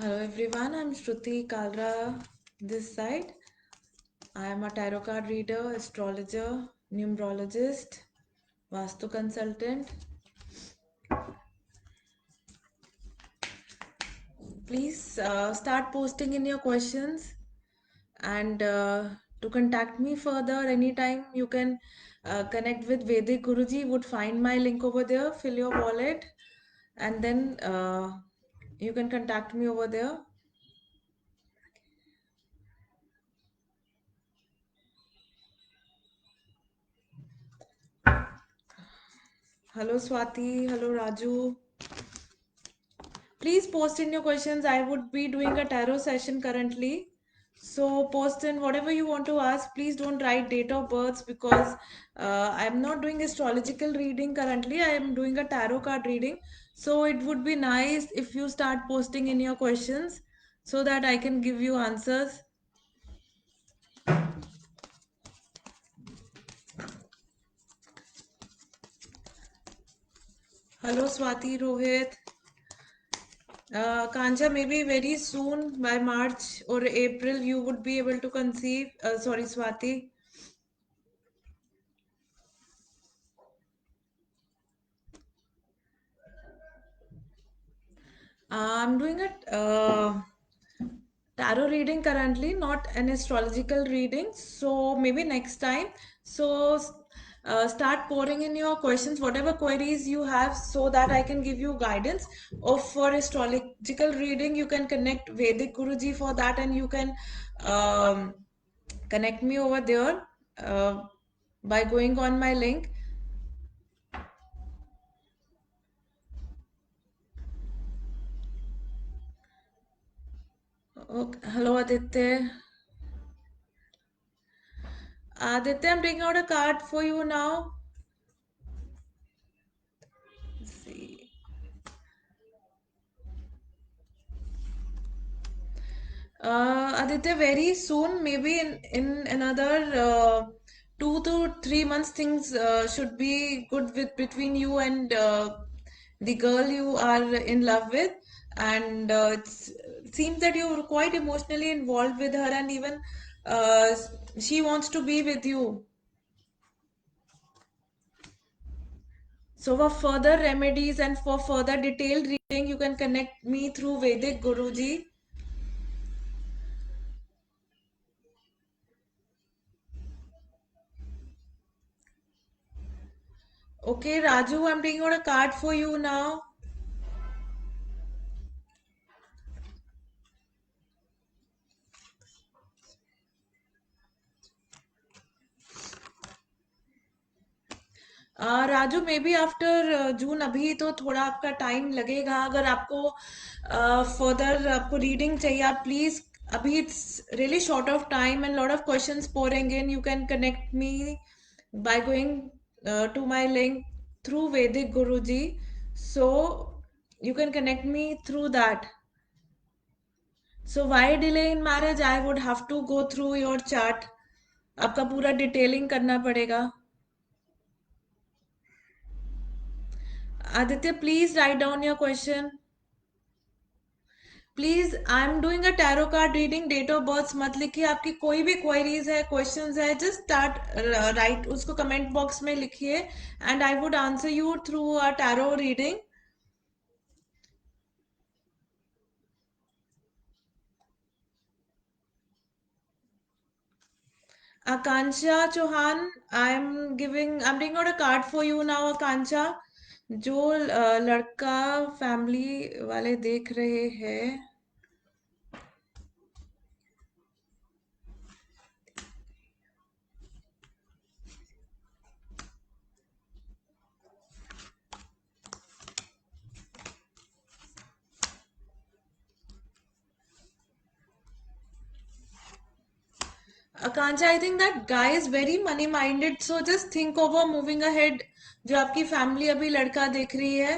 Hello everyone, I'm Shruti Kalra this side. I am a tarot card reader, astrologer, numerologist, Vastu consultant. Please start posting in your questions and to contact me further anytime you can connect with Vedic Guruji. Would find my link over there, fill your wallet and then you can contact me over there. Hello Swati, hello Raju. Please post in your questions. I would be doing a tarot session currently. So post in whatever you want to ask. Please don't write date of births because I'm not doing astrological reading currently. I am doing a tarot card reading. So it would be nice if you start posting in your questions so that I can give you answers. Hello Swati, Rohit. Kancha, maybe very soon by March or April you would be able to conceive. Sorry, Swati. I'm doing a tarot reading currently, not an astrological reading. So maybe next time. So start pouring in your questions, whatever queries you have, so that I can give you guidance. Or for astrological reading, you can connect Vedic Guruji for that, and you can um, connect me over there by going on my link. Okay. Hello, Aditya. Aditya, I'm taking out a card for you now. Let's see. Aditya, very soon, maybe in another 2 to 3 months, things should be good with between you and the girl you are in love with, and it seems that you're quite emotionally involved with her, and even uh, she wants to be with you. So for further remedies and for further detailed reading, you can connect me through Vedic Guruji. Okay, Raju, I'm taking out a card for you now. Raju may be after June, अभी तो थोड़ा आपका time लगेगा. अगर आपको further आपको reading चाहिए, आप प्लीज, अभी it's really short of time and lot of questions pouring in. You can connect me by going to my link through Vedic Guruji. So you can connect me through that. So why delay in marriage? I would have to go through your chart. आपका पूरा detailing करना पड़ेगा. Aditya, please write down your question. Please, I am doing a tarot card reading. Date of birth मत लिखिए. आपकी कोई भी queries है, क्वेश्चंस है, जस्ट स्टार्ट राइट, उसको कमेंट बॉक्स में लिखिए and I would answer you through a tarot reading. Akanksha Chauhan, I am taking out a card for you now. Akanksha, जो लड़का फैमिली वाले देख रहे हैं, Akanksha, I think that guy is very money minded. So just think over moving ahead. जो आपकी family अभी लड़का देख रही है,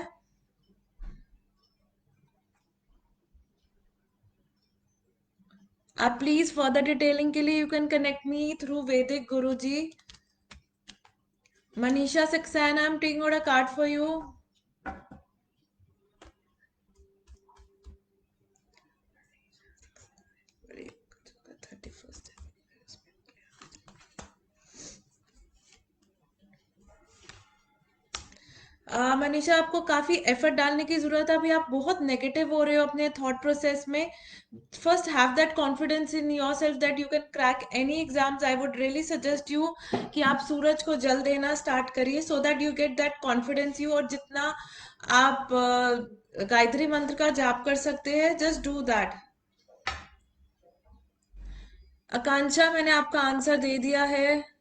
आप प्लीज फर्दर डिटेलिंग के लिए you can connect me through वैदिक Guruji. Manisha Saxena, I am taking out a card for you. Manisha, आपको काफी एफर्ट डालने की जरूरत है। अभी आप बहुत नेगेटिव हो रहे हो अपने थॉट प्रोसेस में। First have that confidence in your self that you can crack any exams. I would really suggest you कि आप सूरज को जल देना स्टार्ट करिए, so that you get that confidence you. और जितना आप गायत्री मंत्र का जाप कर सकते हैं, जस्ट डू दैट। आकांक्षा, मैंने आपका आंसर दे दिया है।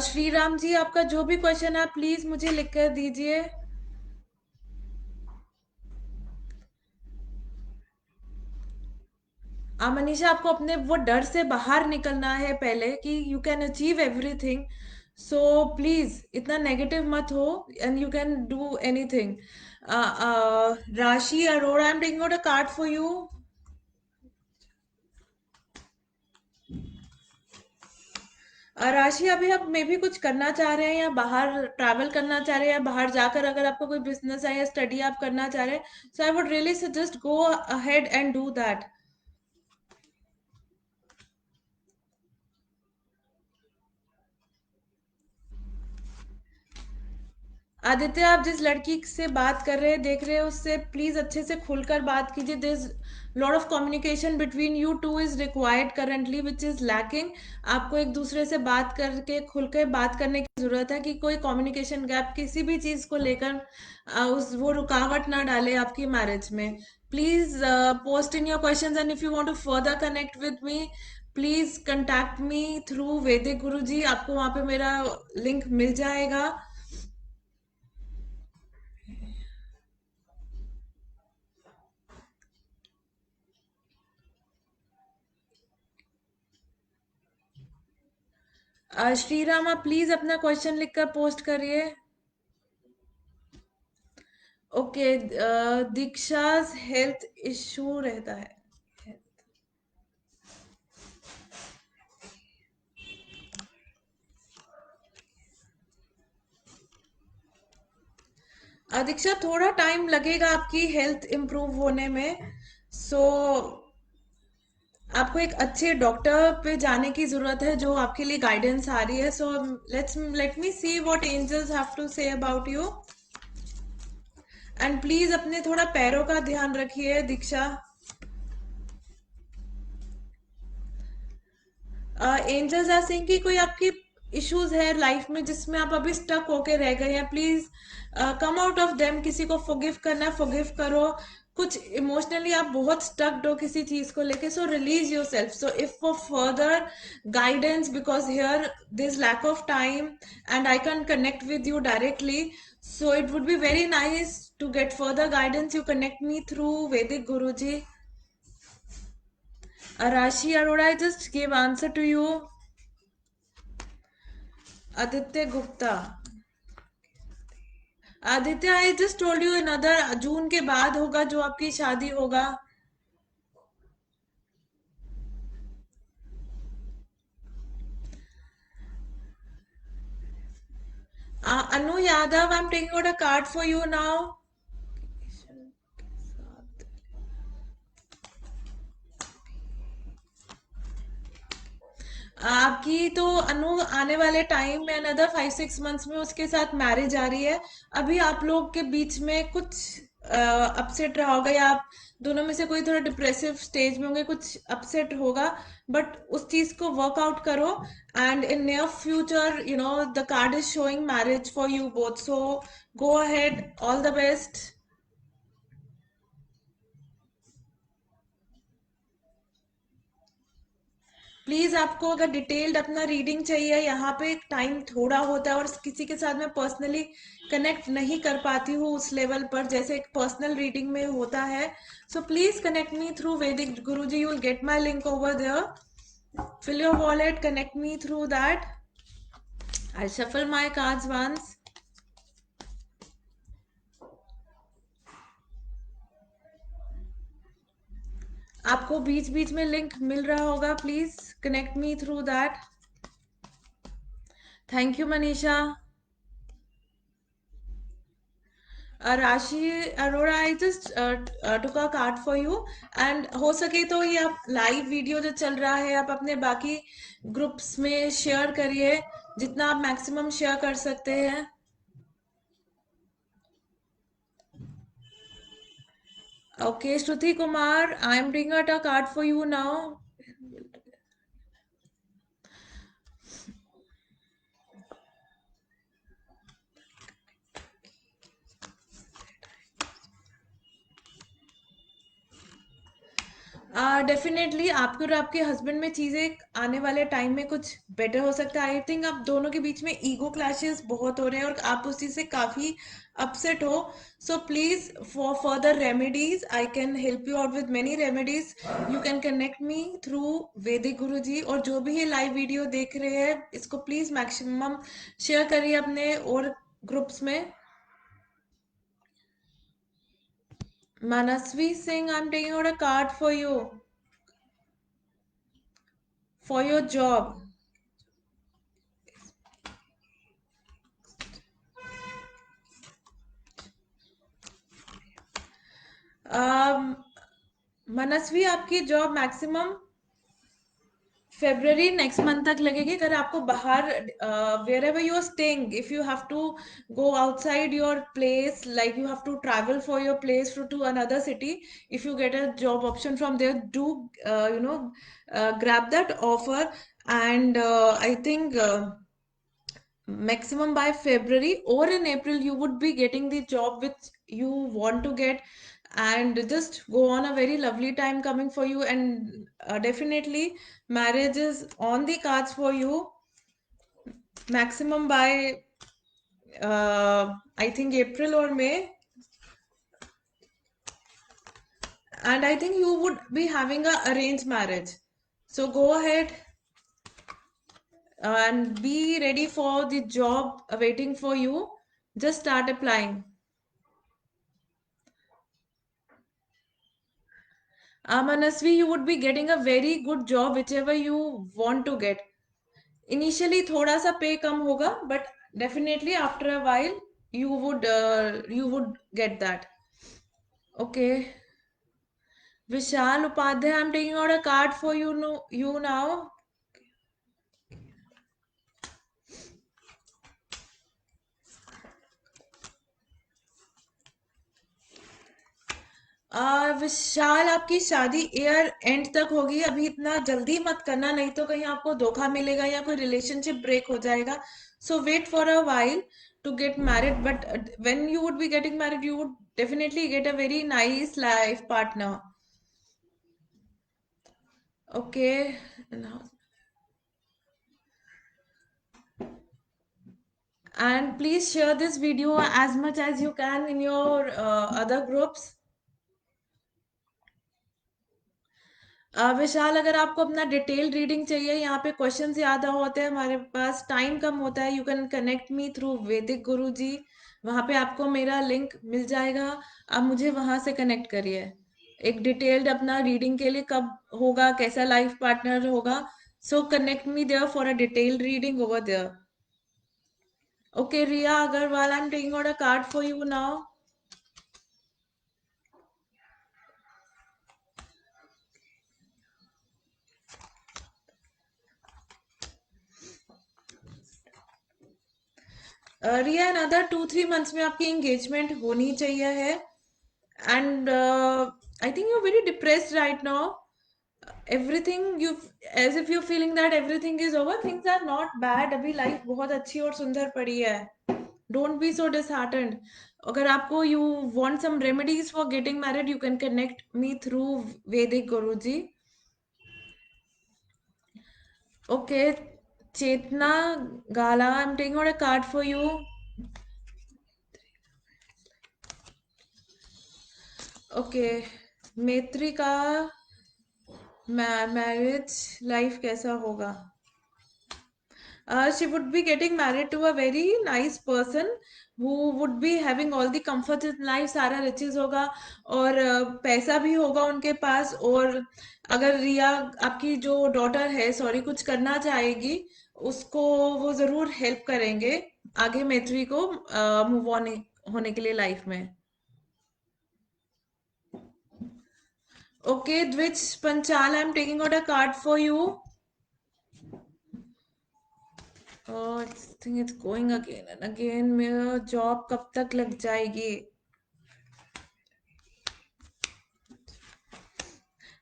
श्री राम जी, आपका जो भी क्वेश्चन है प्लीज मुझे लिख कर दीजिए। मनीषा, आपको अपने वो डर से बाहर निकलना है पहले कि you can achieve everything. So please इतना नेगेटिव मत हो, and you can do anything. Rashi Arora, I am taking out a card for you. Rashi, अभी आप मे भी कुछ करना चाह रहे हैं या बाहर ट्रैवल करना चाह रहे हैं, या बाहर जाकर अगर आपका कोई बिजनेस है या स्टडी आप करना चाह रहे हैं, so I would really suggest go ahead and do that. Aditya, आप जिस लड़की से बात कर रहे हैं, देख रहे हैं, उससे प्लीज अच्छे से खुलकर बात कीजिए। There is lot of communication between you two is required currently, which is lacking. आपको एक दूसरे से बात करके खुल के बात करने की जरूरत है कि कोई कम्युनिकेशन गैप किसी भी चीज को लेकर उस वो रुकावट ना डाले आपकी मैरिज में। Please post in your questions, and if you want to further connect with me, please contact me through वैदिक गुरुजी। आपको वहां पे मेरा लिंक मिल जाएगा। श्रीराम, आप प्लीज अपना क्वेश्चन लिखकर पोस्ट करिए। ओके। दीक्षा, हेल्थ इशू रहता है। दीक्षा, थोड़ा टाइम लगेगा आपकी हेल्थ इम्प्रूव होने में। सो आपको एक अच्छे डॉक्टर पे जाने की जरूरत है जो आपके लिए गाइडेंस आ रही है। So let me see what angels have to say about you. And please अपने थोड़ा पैरों का ध्यान रखिए दीक्षा। एंजल्स आर सेइंग कि कोई आपकी इश्यूज है लाइफ में जिसमें आप अभी स्टक होके रह गए हैं। Please come out of them. किसी को फॉरगिव करना है, फॉरगिव करो। कुछ इमोशनली आप बहुत स्टक्ड हो किसी चीज को लेके, so release yourself. So if for further guidance, because here this lack of time and I can connect with you directly, so it would be very nice to get further guidance. You connect me through Vedic Guruji. Rashi Arora, I just gave answer to you. Aditya Gupta, Aditya, I just told you another June के बाद होगा जो आपकी शादी होगा। Anu Yadav, I am taking out a card for you now. आपकी तो अनु आने वाले टाइम में अनदर 5-6 मंथ्स में उसके साथ मैरिज आ रही है। अभी आप लोग के बीच में कुछ अपसेट रहा होगा, या आप दोनों में से कोई थोड़ा डिप्रेसिव स्टेज में होंगे, कुछ अपसेट होगा। बट उस चीज को वर्कआउट करो, and in near future you know the card is showing marriage for you both. So go ahead, all the best. Please, आपको अगर डिटेल्ड अपना रीडिंग चाहिए, यहाँ पे टाइम थोड़ा होता है और किसी के साथ मैं पर्सनली कनेक्ट नहीं कर पाती हूँ उस लेवल पर जैसे एक पर्सनल रीडिंग में होता है। So please connect me through वैदिक Guruji. You will get my link over there. Fill your wallet, connect me through that. I shuffle my cards once. आपको बीच बीच में लिंक मिल रहा होगा, please connect me through that. Thank you Manisha. Rashi Arora, I just took a card for you. And हो सके तो ये आप लाइव वीडियो जो चल रहा है आप अपने बाकी ग्रुप्स में शेयर करिए, जितना आप मैक्सिमम शेयर कर सकते हैं। Okay Shruti Kumar, I am bringing out a card for you now. Definitely आपके और आपके हस्बैंड में चीजें आने वाले टाइम में कुछ बेटर हो सकता है। आई थिंक आप दोनों के बीच में ईगो क्लैशेस बहुत हो रहे हैं और आप उस चीज से काफी अपसेट हो। So please for further remedies I can help you out with many remedies. You can connect me through Vedic गुरु जी। और जो भी ये लाइव वीडियो देख रहे हैं इसको प्लीज मैक्सिमम शेयर करिए अपने और ग्रुप्स में। Manasvi Singh, I'm taking out a card for your job. um, Manasvi आपकी job maximum February next month तक लगेगी। अगर आपको बाहर where ever you are staying, if you have to go outside your place, like you have to travel for your place to another city, if you get a job option from there, do you know grab that offer. And I think maximum by February or in April, you would be getting the job which you want to get, and just go on a very lovely time coming for you. And definitely, marriage is on the cards for you maximum by I think April or May. And I think you would be having a arranged marriage. So go ahead and be ready for the job waiting for you. Just start applying. Manasvi, you would be getting a very good job whichever you want to get. Initially थोड़ा सा पे कम होगा, but definitely after a while you would get that. Okay. Vishal Upadhyay, I'm taking out a card for you, you now. विशाल आपकी शादी year and तक होगी, अभी इतना जल्दी मत करना, नहीं तो कहीं आपको धोखा मिलेगा या कोई रिलेशनशिप ब्रेक हो जाएगा। So wait for a while to get married, but when you would be getting married you would definitely get a very nice life partner. Okay. And please share this video as much as you can in your other groups. विशाल, अगर आपको अपना detail reading चाहिए, यहाँ पे question ज्यादा होते हैं, हमारे पास टाइम कम होता है, you can connect me through Vedic गुरु जी। वहां पे आपको मेरा लिंक मिल जाएगा, आप मुझे वहां से कनेक्ट करिए। एक डिटेल्ड अपना रीडिंग के लिए कब होगा, कैसा लाइफ पार्टनर होगा, so connect me there for a detailed reading over there. Okay Riya Agarwal, I am taking out a card for you now. Riya another 2-3 months में आपकी एंगेजमेंट होनी चाहिए है। And I think you're very depressed right now. Everything you, as if you're feeling that everything is over. Things are not bad, अभी life बहुत अच्छी और सुंदर पड़ी है। Don't be so disheartened. अगर आपको you want some remedies for getting married, you can connect me through Vedic Guruji. Okay, Chetna Gala, I'm taking out a card for you. Okay, मैत्री का मैरिज लाइफ कैसा होगा? She would be getting married to a very nice person who would be having all the comforts in life, सारा riches होगा और पैसा भी होगा उनके पास। और अगर रिया आपकी जो डॉटर है, सॉरी, कुछ करना चाहेगी, उसको वो जरूर हेल्प करेंगे आगे मैत्री को मूव ऑन होने के लिए लाइफ में। Okay Dwij Panchal, I am taking out a card for you. I think it's going again and again, मेरा जॉब कब तक लग जाएगी?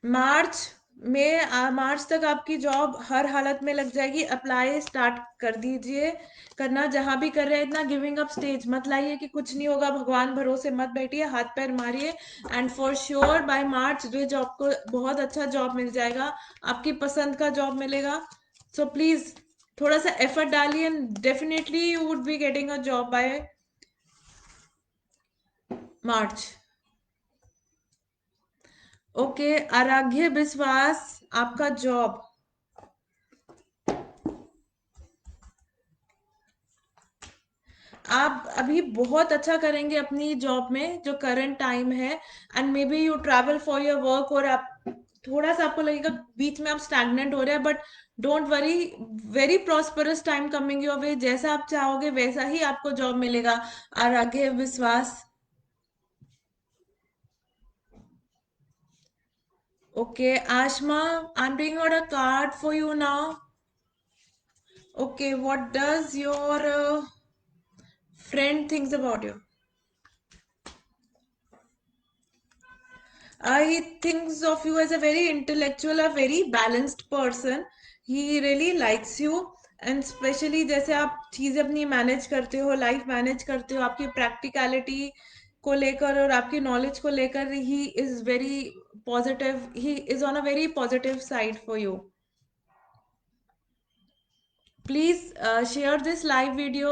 मार्च में, मार्च तक आपकी जॉब हर हालत में लग जाएगी। अप्लाई स्टार्ट कर दीजिए करना, जहां भी कर रहे हैं। इतना गिविंग अप स्टेज मत लाइए कि कुछ नहीं होगा, भगवान भरोसे मत बैठिए, हाथ पैर मारिए। And for sure by March जो जॉब को बहुत अच्छा जॉब मिल जाएगा, आपकी पसंद का जॉब मिलेगा। सो प्लीज थोड़ा सा एफर्ट डालिए and definitely you would be getting a job by March. Okay आराध्य विश्वास, आपका जॉब, आप अभी बहुत अच्छा करेंगे अपनी जॉब में जो करंट टाइम है। And may be you travel for your work, और आप थोड़ा सा आपको लगेगा बीच में आप स्टैग्नेंट हो रहे हैं, but don't worry, very prosperous time coming your way. जैसा आप चाहोगे वैसा ही आपको जॉब मिलेगा। और आगे विश्वास। Okay Ashma, I am taking out a card for you now. Okay what does your friend thinks about you? He thinks of you as a very intellectual, a very balanced person. He really likes you, and especially जैसे आप चीजें अपनी manage करते हो, life manage करते हो, आपकी practicality को लेकर और आपकी नॉलेज को लेकर, he is very positive, he is on a very positive side for you. Please share this live video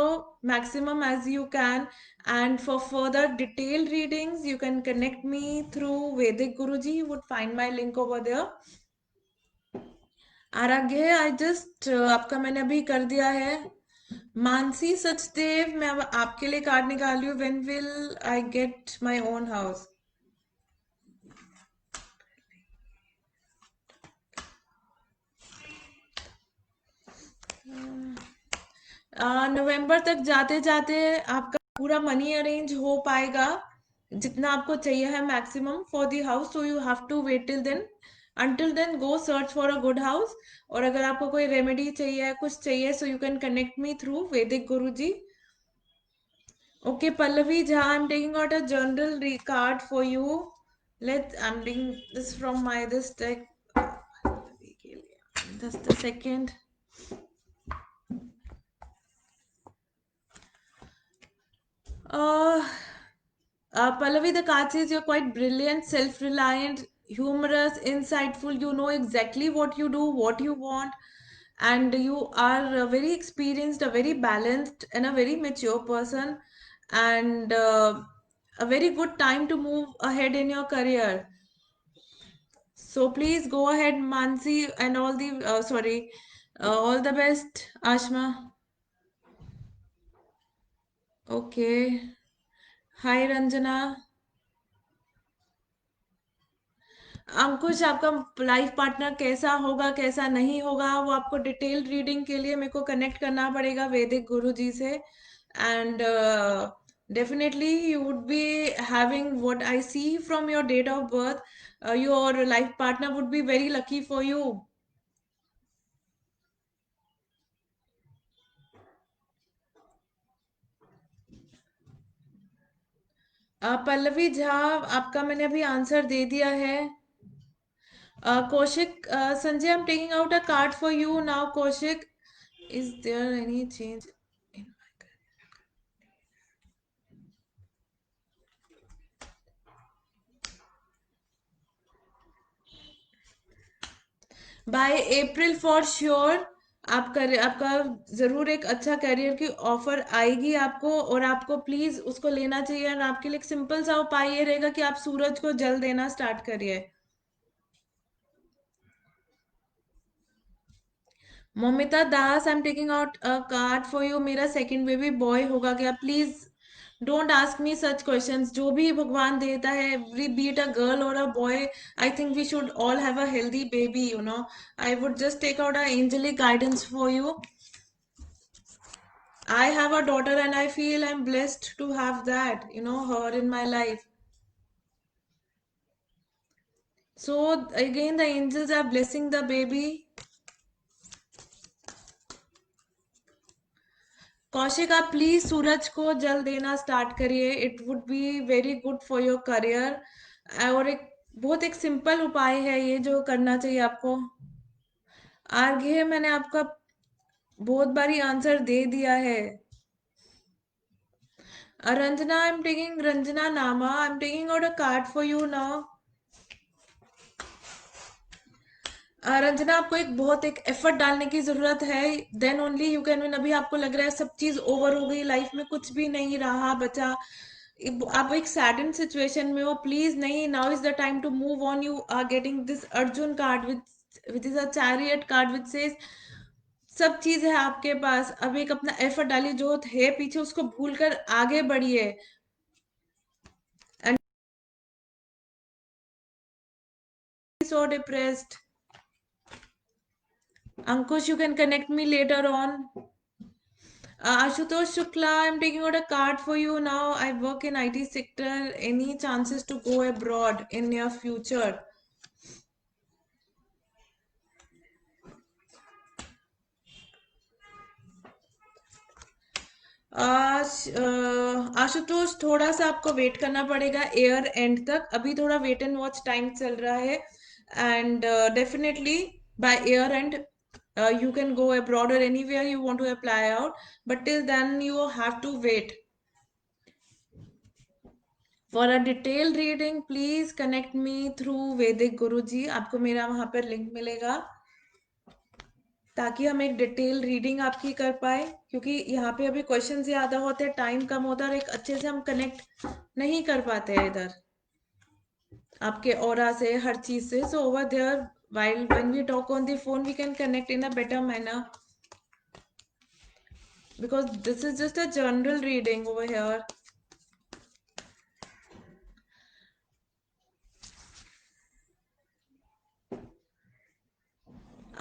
maximum as you can, and for further detailed readings you can connect me through Vedic Guruji. You would find my link over there. आराध्य I just आपका मैंने अभी कर दिया है। मानसी सचदेव, मैं अब आपके लिए कार्ड निकाल रही हूँ। When will I get my own house? नवंबर तक जाते जाते आपका पूरा मनी अरेंज हो पाएगा, जितना आपको चाहिए है maximum for the house. So you have to wait till then, until then go search for a good house. और अगर आपको कोई रेमेडी चाहिए, कुछ चाहिए, so you can connect me through वैदिक Guruji. Okay Pallavi Jha, I am taking out a general card for you. Let I am taking this from my this deck. Just a second. Uh, Pallavi, the card says you're quite brilliant, self reliant, humorous, insightful. You know exactly what you do, what you want, and you are very experienced, a very balanced, and a very mature person, and a very good time to move ahead in your career. So please go ahead, Mansi, and all the sorry, all the best, Ashma. Okay. Hi, Ranjana. अंकुश, आपका life partner कैसा होगा कैसा नहीं होगा, वो आपको detail reading के लिए मेरे को कनेक्ट करना पड़ेगा वैदिक गुरु जी से। And definitely you would be having what I see from your date of birth, your life partner would be very lucky for you. Pallavi Jha, आपका मैंने अभी आंसर दे दिया है। Kaushik Sanjay, I am taking out a card for you now. Kaushik, is there any change? By April for sure आपका जरूर एक अच्छा करियर की ऑफर आएगी आपको, और आपको प्लीज उसको लेना चाहिए। और आपके लिए एक सिंपल सा उपाय ये रहेगा कि आप सूरज को जल देना स्टार्ट करिए। Momita Das, I am taking out a card for you. मेरा सेकंड बेबी बॉय होगा क्या? Please don't ask me such questions. जो भी भगवान देता है, एवरी बीट अ गर्ल और a boy, I think we should all have a healthy baby, I would just take out a angelic guidance for you. I have a daughter and I feel I'm blessed to have that, her in my life. So again, the angels are blessing the baby. Kaushik, आप please सूरज को जल देना start करिए. It would be very good for your career. और बहुत एक simple उपाय है ये जो करना चाहिए आपको. आर्घ्य मैंने आपका बहुत बारी आंसर दे दिया है. Ranjana, I am taking Ranjana नामा, I am taking out a card for you now. Ranjana, आपको बहुत एक एफर्ट डालने की जरूरत है. Then only you can win. अभी आपको लग रहा है सब चीज ओवर हो गई, लाइफ में कुछ भी नहीं रहा बचा, आप एक सैडन सिचुएशन में हो. प्लीज नहीं, now is the time to move on. You are getting this Arjun card which is a chariot card which says सब चीज है आपके पास. अब एक अपना एफर्ट डालिए, जो है पीछे उसको भूलकर आगे बढ़िए. And so depressed. Ankush, you can connect me later on. Ashutosh Shukla, I'm taking out a card for you now. I work in IT sector. Any chances to go abroad in near future? Ashutosh, थोड़ा सा आपको wait करना पड़ेगा year and तक. अभी थोड़ा wait and watch time चल रहा है. And definitely by year and you can go abroad or anywhere you want to apply out, but till then you have to wait. For a detailed reading, please connect me through Vedic Guruji. आपको मेरा वहां पर link मिलेगा ताकि हम एक detail reading आपकी कर पाए, क्योंकि यहाँ पे अभी क्वेश्चन ज्यादा होते हैं, टाइम कम होता है और एक अच्छे से हम कनेक्ट नहीं कर पाते हैं इधर आपके ऑरा से, हर चीज से. So over there while when we talk on the phone we can connect in a better manner, because this is just a general reading over here.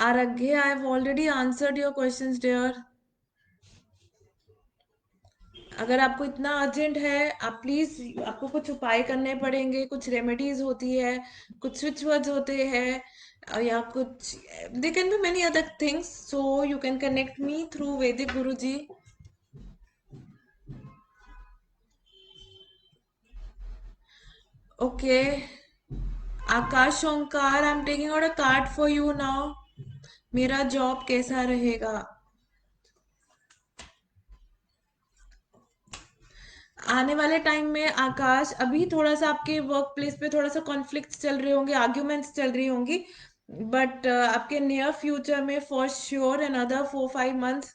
Aragya, I have already answered your questions, dear. अगर आपको इतना urgent है, आप please, आपको कुछ उपाय करने पड़ेंगे, कुछ रेमेडीज होती है, कुछ स्विच वर्ड्स होते हैं, या कुछ they can be many other things. So you can connect me through वैदिक Guruji. Okay. Akash Omkar, I am taking out a card for you now. मेरा जॉब कैसा रहेगा? आने वाले टाइम में आकाश, अभी थोड़ा सा आपके वर्क प्लेस पे थोड़ा सा कॉन्फ्लिक्ट चल रहे होंगे, आर्ग्यूमेंट्स चल रही होंगी, बट आपके नियर फ्यूचर में for sure another 4-5 months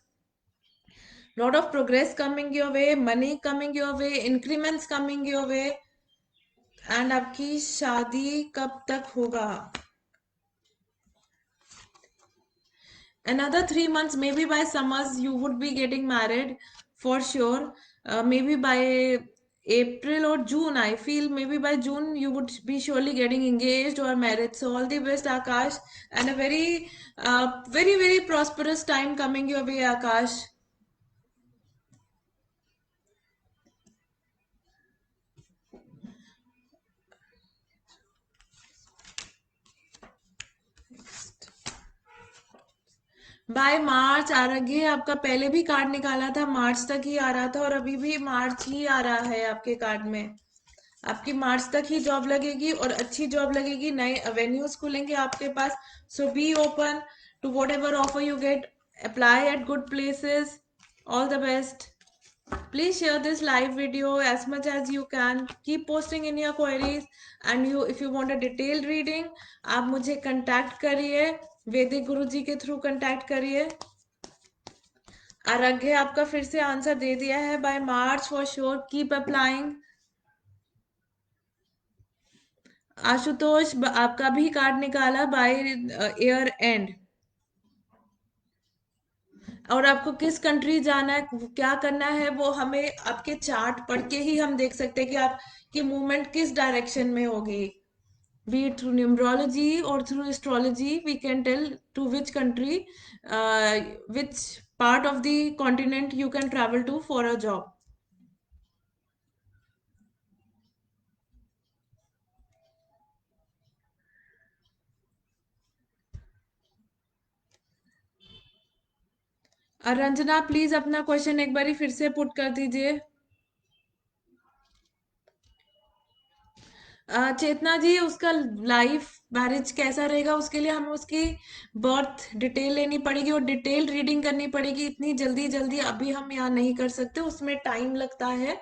lot of progress coming your way, money coming your way, increments coming your way. And आपकी शादी कब तक होगा? another 3 months, maybe by summers you would be getting married for sure. Maybe by April or June, I feel maybe by June you would be surely getting engaged or married. So all the best, Akash, and a very very very prosperous time coming your way, Akash. By March आ रही है. आपका पहले भी card निकाला था, मार्च तक ही आ रहा था, और अभी भी मार्च ही आ रहा है आपके कार्ड में. आपकी मार्च तक ही जॉब लगेगी और अच्छी जॉब लगेगी, नए अवेन्यूज खुलेंगे आपके पास. So be open to whatever offer you get. Apply at good places. All the best. Please share this live video as much as you can. Keep posting in your queries, and you if you want a detailed reading, आप मुझे contact करिए, वैदिक गुरुजी के through contact करिए. आराध्य, आपका फिर से आंसर दे दिया है, by March for sure. Keep applying. Ashutosh, आपका भी कार्ड निकाला बाय ईयर एंड. और आपको किस कंट्री जाना है, क्या करना है, वो हमें आपके चार्ट पढ़ के ही हम देख सकते हैं कि आपकी मूवमेंट किस डायरेक्शन में होगी. Be it through numerology or through astrology, we can tell to which country, which part of the continent you can travel to for a job? Ranjana please अपना क्वेश्चन एक बारी फिर से पुट कर दीजिए। चेतना जी, उसका लाइफ मैरिज कैसा रहेगा उसके लिए हमें उसकी बर्थ डिटेल लेनी पड़ेगी और डिटेल रीडिंग करनी पड़ेगी। इतनी जल्दी जल्दी अभी हम यहाँ नहीं कर सकते, उसमें टाइम लगता है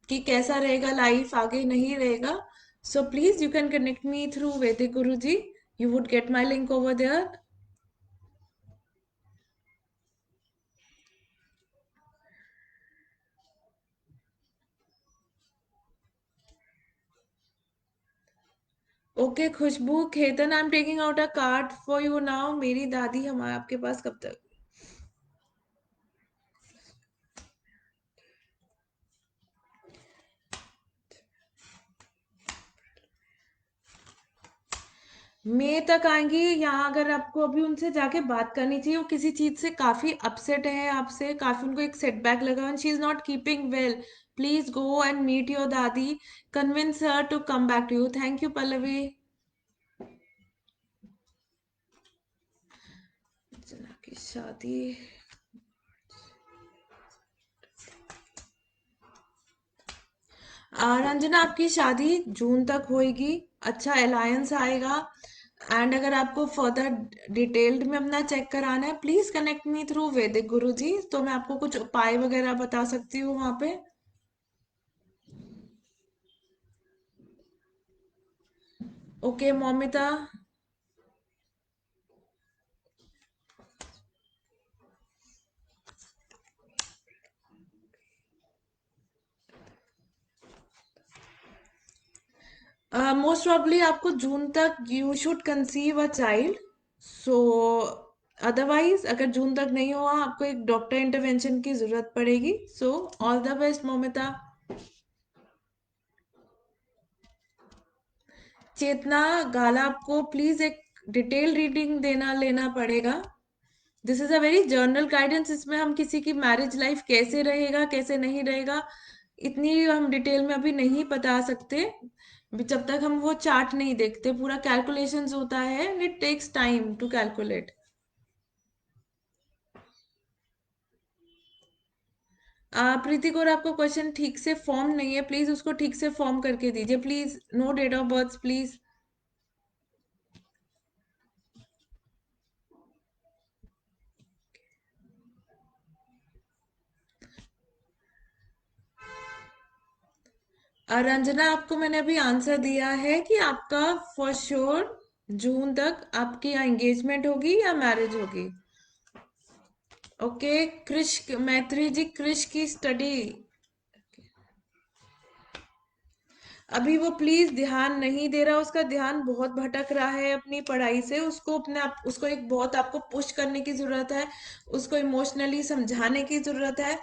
कि कैसा रहेगा लाइफ आगे नहीं रहेगा। So please you can connect me through Vedic Guru ji. You would get my link over there. Okay Khushbu Khetan, I am taking out a card for you now. मेरी दादी हमारे आपके पास कब तक? मई तक आएंगी यहाँ। अगर आपको अभी उनसे जाके बात करनी चाहिए, वो किसी चीज से काफी अपसेट है आपसे, काफी उनको एक सेटबैक लगा and she is not keeping well. Please go and meet your dadi, convince her to come back to you. Thank you Pallavi. जना की शादी। रंजना आपकी शादी जून तक होएगी, अच्छा अलायंस आएगा। एंड अगर आपको फर्दर डिटेल्ड में अपना चेक कराना है, please connect me through Vedic गुरु जी, तो मैं आपको कुछ उपाय वगैरह बता सकती हूँ वहां पे। ओके मौमिता। मोस्ट प्रॉब्ली आपको जून तक you should conceive a child. So otherwise अगर जून तक नहीं हुआ, आपको एक डॉक्टर इंटरवेंशन की जरूरत पड़ेगी। So all the best Momita. Chetna Gala, आपको प्लीज एक डिटेल रीडिंग देना लेना पड़ेगा। This is a very general guidance, इसमें हम किसी की मैरिज लाइफ कैसे रहेगा कैसे नहीं रहेगा इतनी हम डिटेल में अभी नहीं बता सकते जब तक हम वो चार्ट नहीं देखते। पूरा कैलकुलेशंस होता है and it takes time to calculate. Preeti को आपको क्वेश्चन ठीक से फॉर्म नहीं है, प्लीज उसको ठीक से फॉर्म करके दीजिए please. No date of birth please. Ranjana आपको मैंने अभी आंसर दिया है कि आपका फॉर श्योर जून तक आपकी या एंगेजमेंट होगी या मैरिज होगी। ओके क्रिश मैत्री जी, क्रिश की स्टडी अभी वो प्लीज ध्यान नहीं दे रहा, उसका ध्यान बहुत भटक रहा है अपनी पढ़ाई से। उसको अपने आप उसको एक बहुत आपको पुश करने की जरूरत है, उसको इमोशनली समझाने की जरूरत है,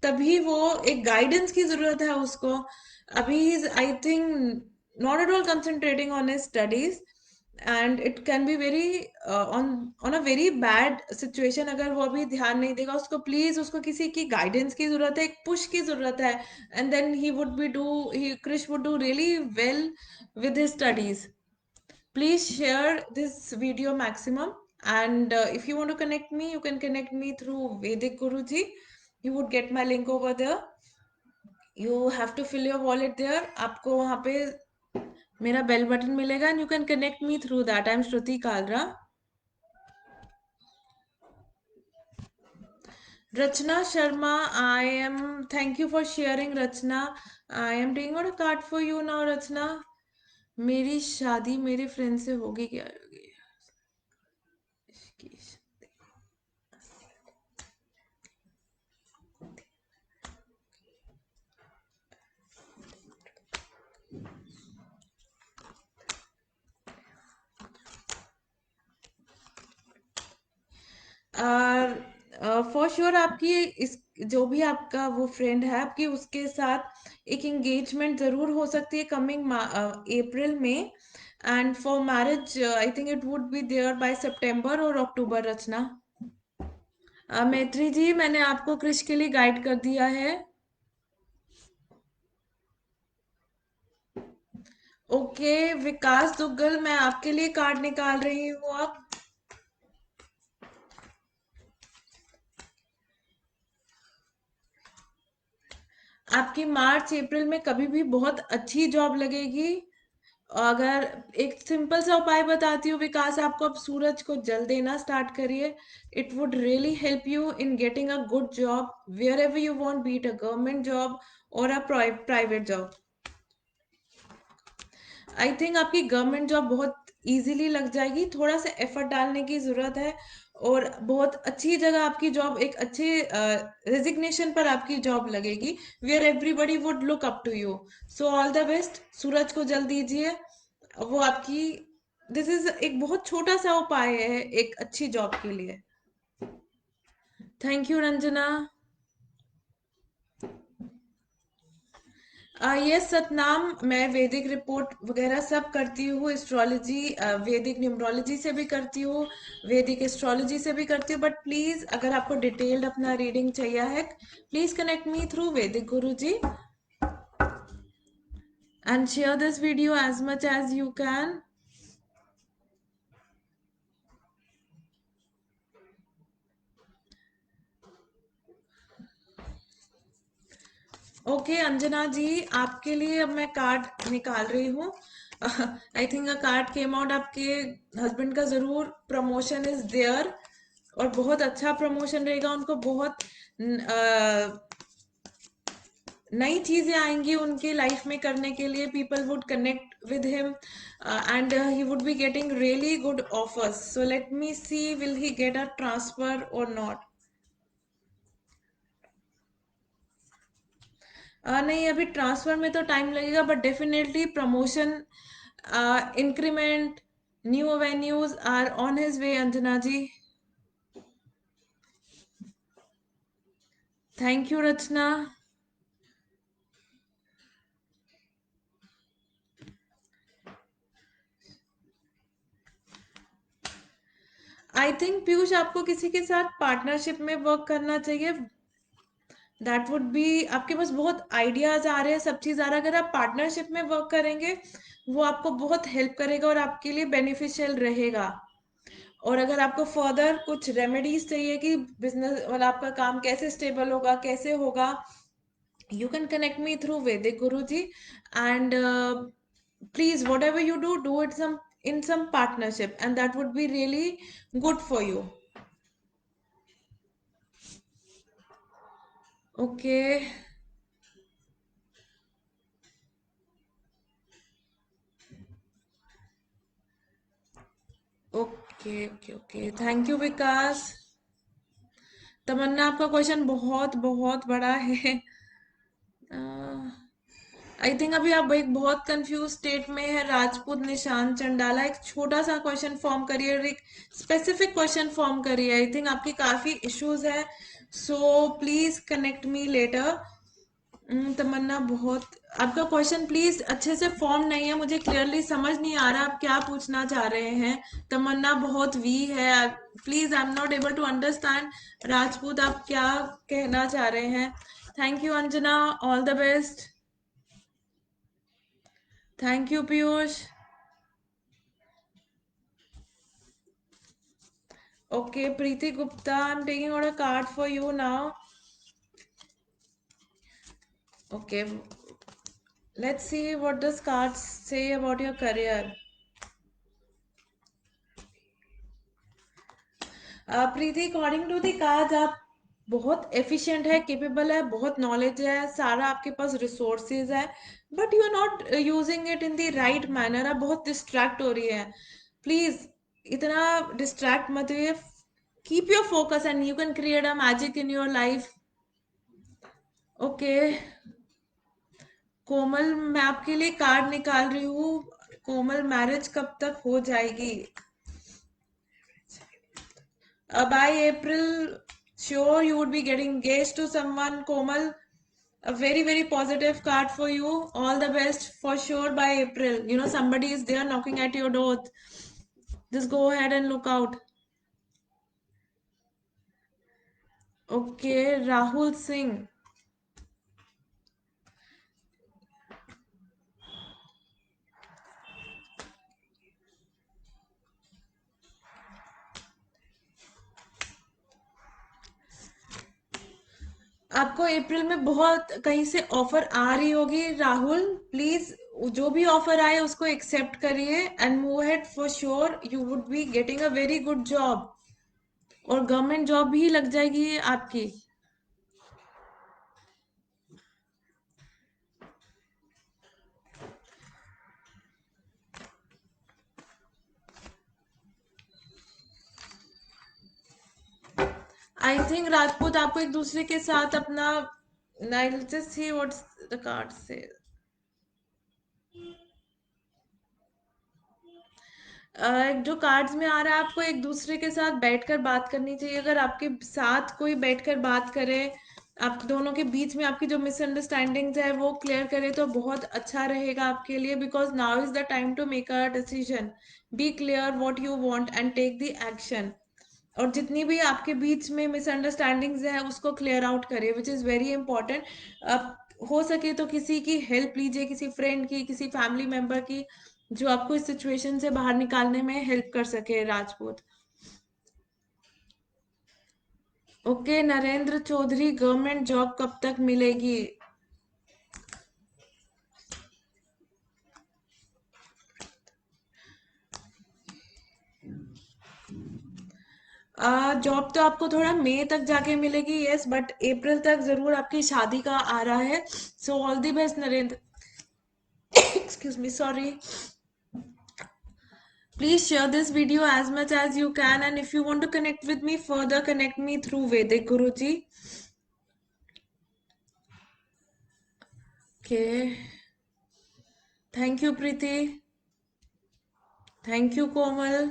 तभी वो एक गाइडेंस की जरूरत है उसको। अभी I think not at all concentrating on his studies and it can be very on on a very bad situation अगर वो अभी ध्यान नहीं देगा। उसको प्लीज उसको किसी की गाइडेंस की जरूरत है, एक पुश की जरूरत है, and then he would be do he Krish would do really well with his studies. Please share this video maximum, and if you want to connect me, you can connect me through Vedic Guruji. You would get my link over there. You have to fill your wallet there. आपको वहाँ पे मेरा bell button मिलेगा and you can connect me through that. I'm Shruti Kalra. Rachna Sharma, I am. Thank you for sharing, Rachna. I am taking out a card for you now, Rachna. मेरी शादी मेरे friend से होगी क्या होगी? इसकी for sure आपकी इस जो भी आपका वो फ्रेंड है आपकी, उसके साथ एक एंगेजमेंट जरूर हो सकती है कमिंग अप्रैल में। And for marriage I think it would be there by सितंबर और अक्टूबर, रचना। मैत्री जी, मैंने आपको कृष के लिए गाइड कर दिया है। ओके विकास दुग्गल, मैं आपके लिए कार्ड निकाल रही हूँ अब। आपकी मार्च अप्रैल में कभी भी बहुत अच्छी जॉब लगेगी। अगर एक सिंपल सा उपाय बताती हूँ विकास आपको, अब सूरज को जल देना स्टार्ट करिए। It would really help you in getting a good job where ever you want, be it a government job और a private job. I think आपकी गवर्नमेंट जॉब बहुत इजीली लग जाएगी, थोड़ा सा एफर्ट डालने की जरूरत है। और बहुत अच्छी जगह आपकी जॉब, एक अच्छे रेजिग्नेशन पर आपकी जॉब लगेगी, where everybody would look up to you. So all the best, सूरज को जल दीजिए। वो आपकी, दिस इज एक बहुत छोटा सा उपाय है एक अच्छी जॉब के लिए। Thank you Ranjana. ये सतनाम, मैं वैदिक रिपोर्ट वगैरह सब करती हूँ, एस्ट्रोलॉजी, वैदिक न्यूमरोलॉजी से भी करती हूँ, वैदिक एस्ट्रोलॉजी से भी करती हूँ। बट प्लीज अगर आपको डिटेल्ड अपना रीडिंग चाहिए है, please connect me through Vedic Guru ji and share this video as much as you can. Okay Anjana ji, आपके लिए अब मैं कार्ड निकाल रही हूँ। I think a card came out, आपके हस्बैंड का जरूर प्रमोशन इज देयर, और बहुत अच्छा प्रमोशन रहेगा उनको। बहुत नई चीजें आएंगी उनके लाइफ में करने के लिए। People would connect with him and he would be getting really good offers. So let me see, will he get a transfer और नॉट। नहीं, अभी ट्रांसफर में तो टाइम लगेगा, but definitely promotion, increment, new avenues are on his way Anjana ji. Thank you Rachna. I think Piyush, आपको किसी के साथ पार्टनरशिप में वर्क करना चाहिए। दैट वुड बी, आपके पास बहुत आइडियाज आ रहे हैं, सब चीज आ रहा है। अगर आप पार्टनरशिप में वर्क करेंगे, वो आपको बहुत हेल्प करेगा और आपके लिए बेनिफिशियल रहेगा। और अगर आपको फर्दर कुछ रेमेडीज चाहिए कि बिजनेस वाला आपका काम कैसे स्टेबल होगा, कैसे होगा, you can connect me through Vedic Guruji, and please whatever you do, do it some in some partnership, and that would be really good for you. Okay. Okay okay okay, thank you Vikas. Tamanna, आपका question बहुत बहुत बड़ा है। I think अभी आप एक बहुत confuse state में है। राजपूत, निशान, चंडाला, एक छोटा सा क्वेश्चन फॉर्म करिए और एक स्पेसिफिक क्वेश्चन फॉर्म करिए। आई थिंक आपकी काफी इश्यूज है, so please connect me later. Tamanna, बहुत आपका क्वेश्चन प्लीज अच्छे से फॉर्म नहीं है, मुझे क्लियरली समझ नहीं आ रहा आप क्या पूछना चाह रहे हैं। तमन्ना बहुत वी है, please I am not able to understand. Rajput, आप क्या कहना चाह रहे हैं? Thank you Anjana, all the best. Thank you Piyush. Okay Preeti Gupta, I am taking out a card for you now. Okay, let's see what does cards say about your career. Preeti, according to the card आप बहुत efficient है, capable है, बहुत knowledge है, सारा आपके पास resources है, but you are not using it in the right manner. आप बहुत डिस्ट्रैक्ट हो रही है। प्लीज इतना डिस्ट्रैक्ट मत हुई, keep your focus and you can create a magic in your life. Okay Komal, मैं आपके लिए कार्ड निकाल रही हूँ। कोमल, मैरिज कब तक हो जाएगी? By April, sure you would be getting engaged to someone. Komal, a very, very positive card for you. All the best for sure by April. You know, somebody is there knocking at your door. Just go ahead and look out. Okay, Rahul Singh. आपको अप्रैल में बहुत कहीं से offer आ रही होगी Rahul, please जो भी offer आए उसको एक्सेप्ट करिए and move ahead, for sure you would be getting a very good job, और गवर्नमेंट जॉब भी लग जाएगी आपकी। आई थिंक राजपूत आपको एक दूसरे के साथ अपना, I'll just see what the card says. जो कार्ड्स में आ रहा है, आपको एक दूसरे के साथ बैठकर बात करनी चाहिए। अगर आपके साथ कोई बैठकर बात करे, आप दोनों के बीच में आपकी जो मिसअंडरस्टैंडिंग्स है वो क्लियर करे तो बहुत अच्छा रहेगा आपके लिए, because now is the time to make a decision. Be clear what you want and take the action. और जितनी भी आपके बीच में मिसअंडरस्टैंडिंग्स है उसको क्लियर आउट करिए, विच इज़ वेरी इंपॉर्टेंट। आप हो सके तो किसी की हेल्प लीजिए, किसी फ्रेंड की, किसी फैमिली मेंबर की, जो आपको इस सिचुएशन से बाहर निकालने में हेल्प कर सके Rajput. Okay, Narendra Chaudhary, government job कब तक मिलेगी? जॉब तो आपको थोड़ा मई तक जाके मिलेगी, यस, बट अप्रैल तक जरूर आपकी शादी का आ रहा है। So all the best Narendra. Excuse me, sorry. Please share this video as much as you can, and if you want to connect with me further, connect me through Vedic Guruji. Okay. Thank you, Preeti. Thank you, Komal.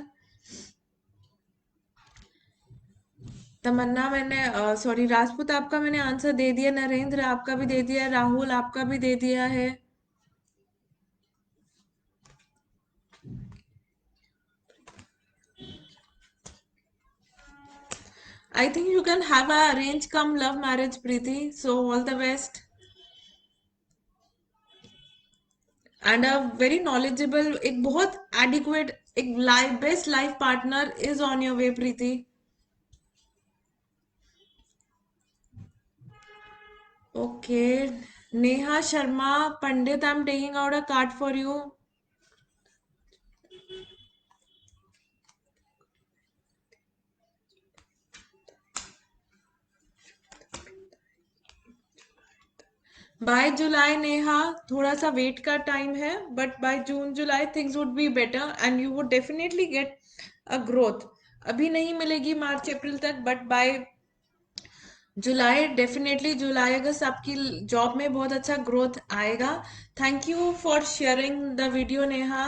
तमन्ना, मैंने sorry Rajput, आपका मैंने answer दे दिया, नरेंद्र आपका भी दे दिया, राहुल आपका भी दे दिया है। I think you can have a arrange come love marriage, Preeti. So all the best. And a very knowledgeable, एक बहुत adequate, एक life best life partner is on your way, Preeti. Okay, Neha Sharma Pandit, I'm taking out a card for you. By July Neha, थोड़ा सा wait का time है, but by June July things would be better and you would definitely get a growth. अभी नहीं मिलेगी मार्च अप्रैल तक, बट बाय जुलाई डेफिनेटली, जुलाई अगस्त आपकी जॉब में बहुत अच्छा ग्रोथ आएगा। Thank you for sharing the video Neha,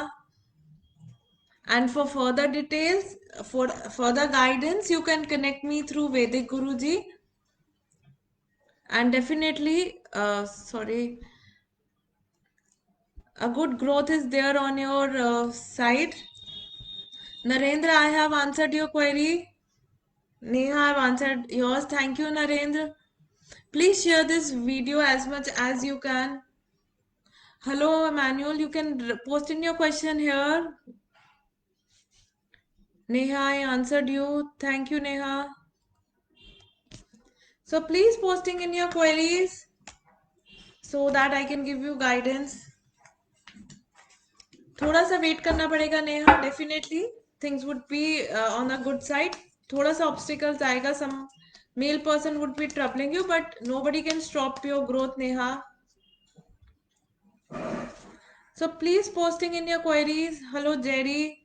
and for further details, for further guidance, you can connect me through Vedic Guruji. And definitely, sorry, a good growth is there on your side. Narendra, I have answered your query. Neha, I have answered yours. Thank you, Narendra. Please share this video as much as you can. Hello, Emmanuel. You can post in your question here. Neha, I answered you. Thank you, Neha. So please posting in your queries so that I can give you guidance. थोड़ा सा wait करना पड़ेगा Neha, definitely things would be on a good side. थोड़ा सा obstacles आएगा, some male person would be troubling you, but nobody can stop your growth Neha. So please posting in your queries. Hello Jerry.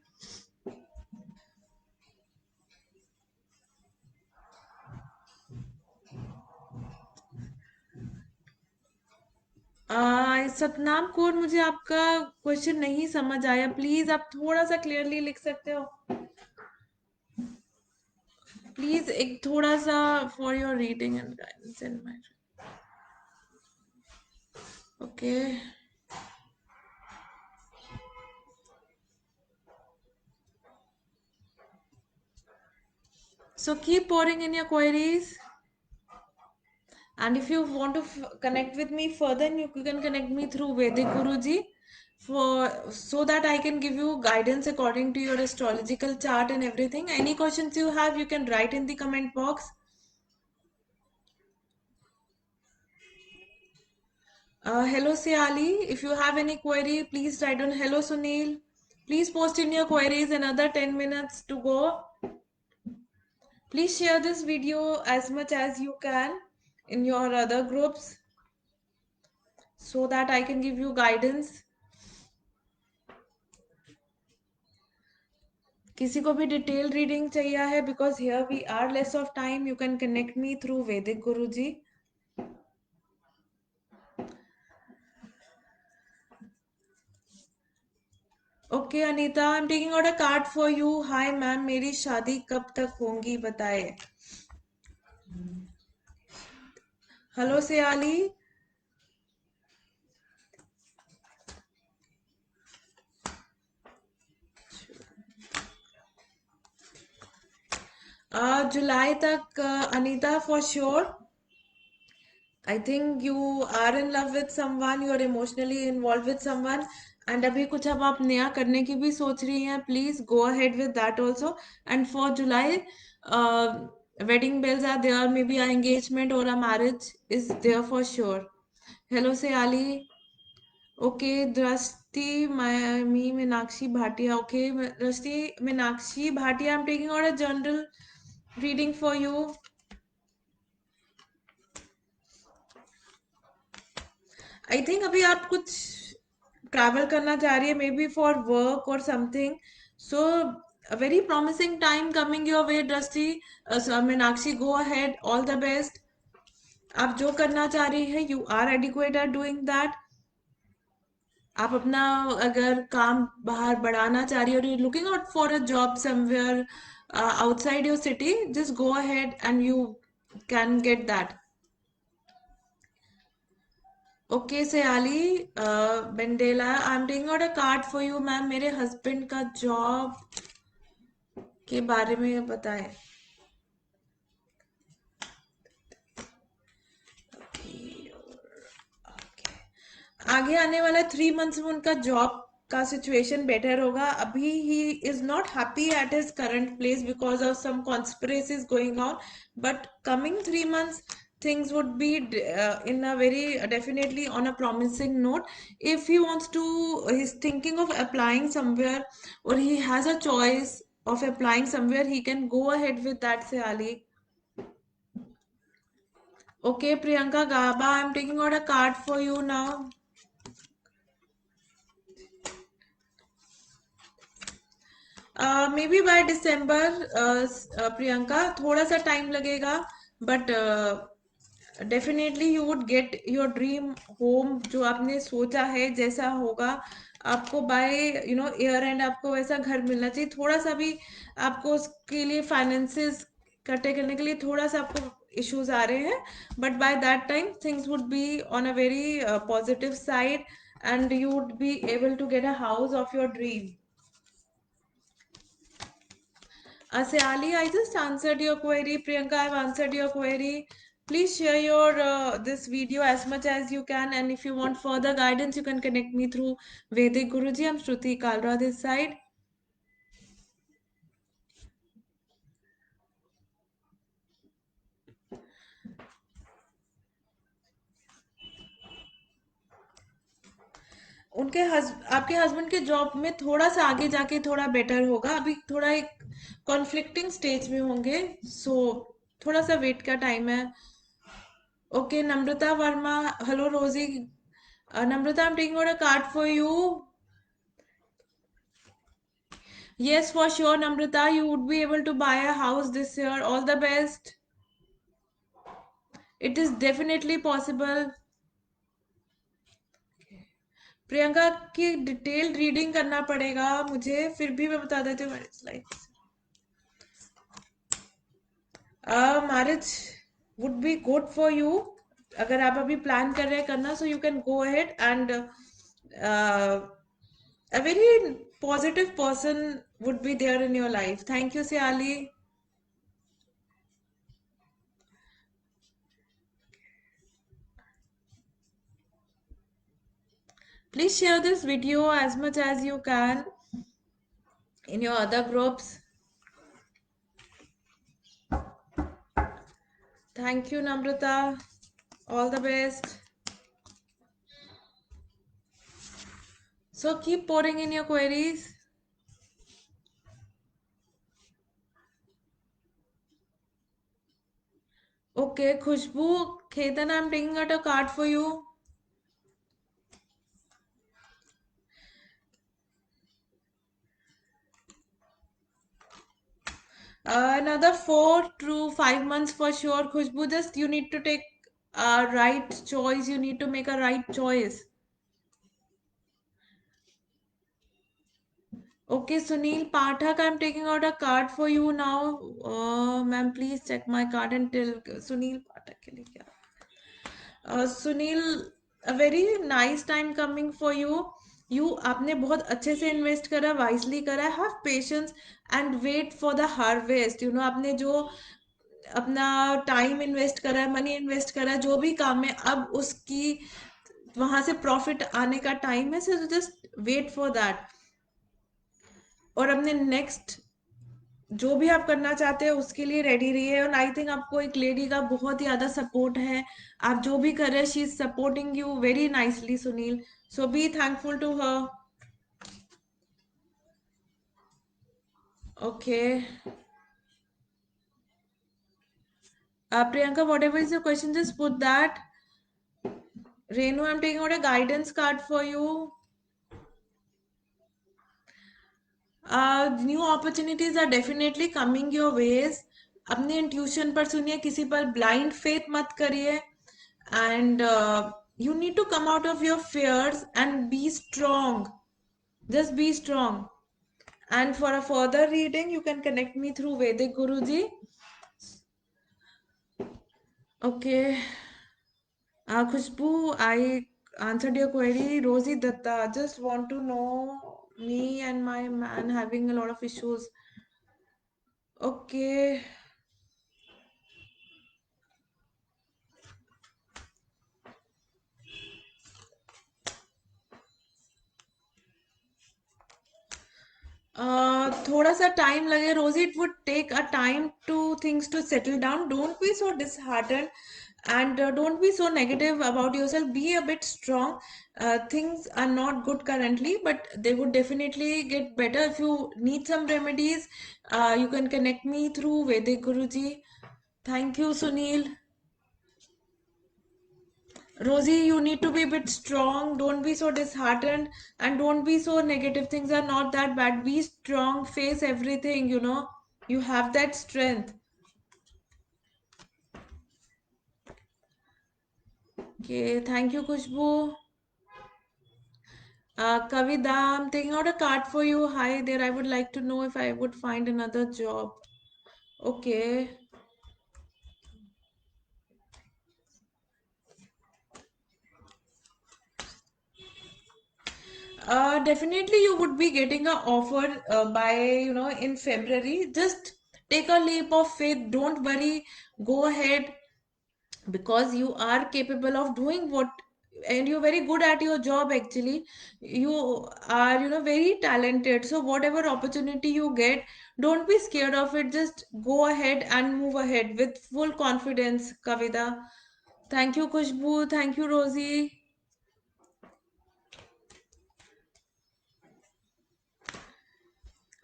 Satnam Kaur, मुझे आपका question नहीं समझ आया, please आप थोड़ा सा क्लियरली लिख सकते हो? प्लीज एक थोड़ा सा, for your reading and guidance in my, okay. So keep pouring in your queries. And if you want to connect with me further, you can connect me through Vedic Guruji, for so that I can give you guidance according to your astrological chart and everything. Any questions you have, you can write in the comment box. Hello Siali, if you have any query, please write on. Hello Sunil, please post in your queries. Another 10 minutes to go. Please share this video as much as you can in your other groups so that I can give you guidance. किसी को भी detail reading चाहिए है, because here we are less of time, you can connect me through Vedic Guruji. Okay Anita, I'm taking out a card for you. Hi ma'am, मेरी शादी कब तक होंगी बताए. हेलो सियाली. जुलाई तक Anita for sure. I think you are in love with someone, you are emotionally involved with someone, and अभी कुछ अब आप नया करने की भी सोच रही हैं. Please go ahead with that also. And for July, wedding bells are there. Maybe an engagement or a marriage is there for sure. Hello Sayali. Okay, Drashti, me Meenakshi Bhatia. Okay, Drashti Meenakshi Bhatia, I'm taking out a general reading for you. I think अभी आप कुछ travel करना चाह रही है, may be for work और something. So a very promising time coming your way, Drashti. So Meenakshi, go ahead, all the best. आप जो करना चाह रही है, you are adequate at doing that. आप अपना अगर काम बाहर बढ़ाना चाह रही हो, you're looking out for a job somewhere outside your city, just go ahead and you can get that. Okay Sayali Bendela, I am taking out a card for you ma'am. मेरे हस्बैंड का जॉब के बारे में बताएं. आगे आने वाला 3 मंथ्स में उनका जॉब का सिचुएशन बेटर होगा. अभी he is not happy at his current place because of some conspiracies going on, but coming 3 months things would be in a very definitely on a promising note. If he wants to, he's thinking of applying somewhere, or he has a choice of applying somewhere, he can go ahead with that, Sayali. Okay, Priyanka Gaba, I'm taking out a card for you now. May be by December Priyanka, थोड़ा सा time लगेगा, but definitely you would get your dream home. जो आपने सोचा है जैसा होगा आपको बाय ईयर एंड आपको वैसा घर मिलना चाहिए. थोड़ा सा भी आपको उसके लिए फाइनेंसेस इकट्ठे करने के लिए थोड़ा सा आपको इश्यूज आ रहे हैं, but by that time things would be on a very positive side and you would be able to get a house of your dream. Sayali, I just answered your query. Priyanka, I've answered your query. Please share your this video as much as you can, and if you want further guidance, you can connect me through Vedic Guruji. I'm Shruti Kalra this side. उनके आपके husband के job में थोड़ा सा आगे जाके थोड़ा better होगा. अभी थोड़ा एक कॉन्फ्लिक्टिंग स्टेज में होंगे, सो थोड़ा सा वेट का टाइम है. ओके नम्रता वर्मा, हेलो रोजी. Namrata, I'm taking out a card for you. Yes, for sure, Namrata, you would be able to buy a house this year. All the best. It is definitely possible. Priyanka की detail reading करना पड़ेगा मुझे, फिर भी मैं बता देती हूँ marriage life. Marriage would be good for you. अगर आप अभी प्लान कर रहे हैं करना, सो you can go ahead and a very positive person would be there in your life. Thank you, Siali. Please share this video as much as you can in your other groups. Thank you, Namrata. All the best. So keep pouring in your queries. Okay, Khushbu, Ketan, I'm taking out a card for you. Another 4 to 5 months for sure, Khushbu. Just you need to take a right choice. You need to make a right choice. Okay, Sunil Pathak, I'm taking out a card for you now. Ma'am, please check my card and tell Sunil Pathak के लिए क्या. Sunil a very nice time coming for you आपने बहुत अच्छे से invest करा wisely करा have patience and wait for the harvest आपने जो अपना टाइम इन्वेस्ट करा है मनी इन्वेस्ट करा है जो भी काम है अब उसकी वहां से प्रॉफिट आने का टाइम है so just wait for that और अपने नेक्स्ट जो भी आप करना चाहते हैं उसके लिए रेडी रहिए और आई थिंक आपको एक लेडी का बहुत ही ज्यादा सपोर्ट है आप जो भी कर रहे हैं she is supporting you very nicely Sunil so be thankful to her okay Priyanka what ever is your question just put that Renu I am taking out a guidance card for you new opportunities are definitely coming your ways अपने intuition पर सुनिए किसी पर blind faith मत करिए and you need to come out of your fears and be strong just be strong and for a further reading you can connect me through Vedic Guruji okay Khushbu I answered your query Rosie Datta just want to know me and my man having a lot of issues okay थोड़ा सा time लगे Rosy it would take a time to things to settle down don't be so disheartened and don't be so negative about yourself be a bit strong things are not good currently but they would definitely get better if you need some remedies you can connect me through Vedic Guruji thank you Sunil Rosie, you need to be a bit strong. Don't be so disheartened and don't be so negative. Things are not that bad. Be strong, face everything. You have that strength. Okay, thank you, Kushbu. Kavida, I'm taking out a card for you. Hi there, I would like to know if I would find another job. Okay. Definitely you would be getting an offer by, in February. Just take a leap of faith. Don't worry. Go ahead because you are capable of doing what and you're very good at your job actually you are very talented so whatever opportunity you get don't be scared of it just go ahead and move ahead with full confidence Kavita thank you Kushbu thank you Rosie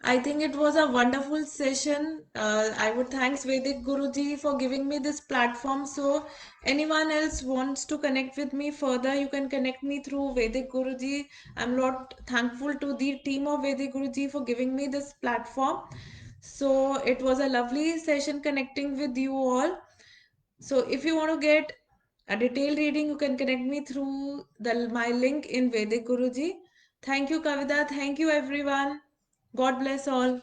I think it was a wonderful session. I would thanks Vedic Guruji for giving me this platform. So anyone else wants to connect with me further, you can connect me through Vedic Guruji. I'm lot thankful to the team of Vedic Guruji for giving me this platform. So it was a lovely session connecting with you all. So if you want to get a detailed reading, you can connect me through my link in Vedic Guruji. Thank you, Kavita. Thank you, everyone. God bless all.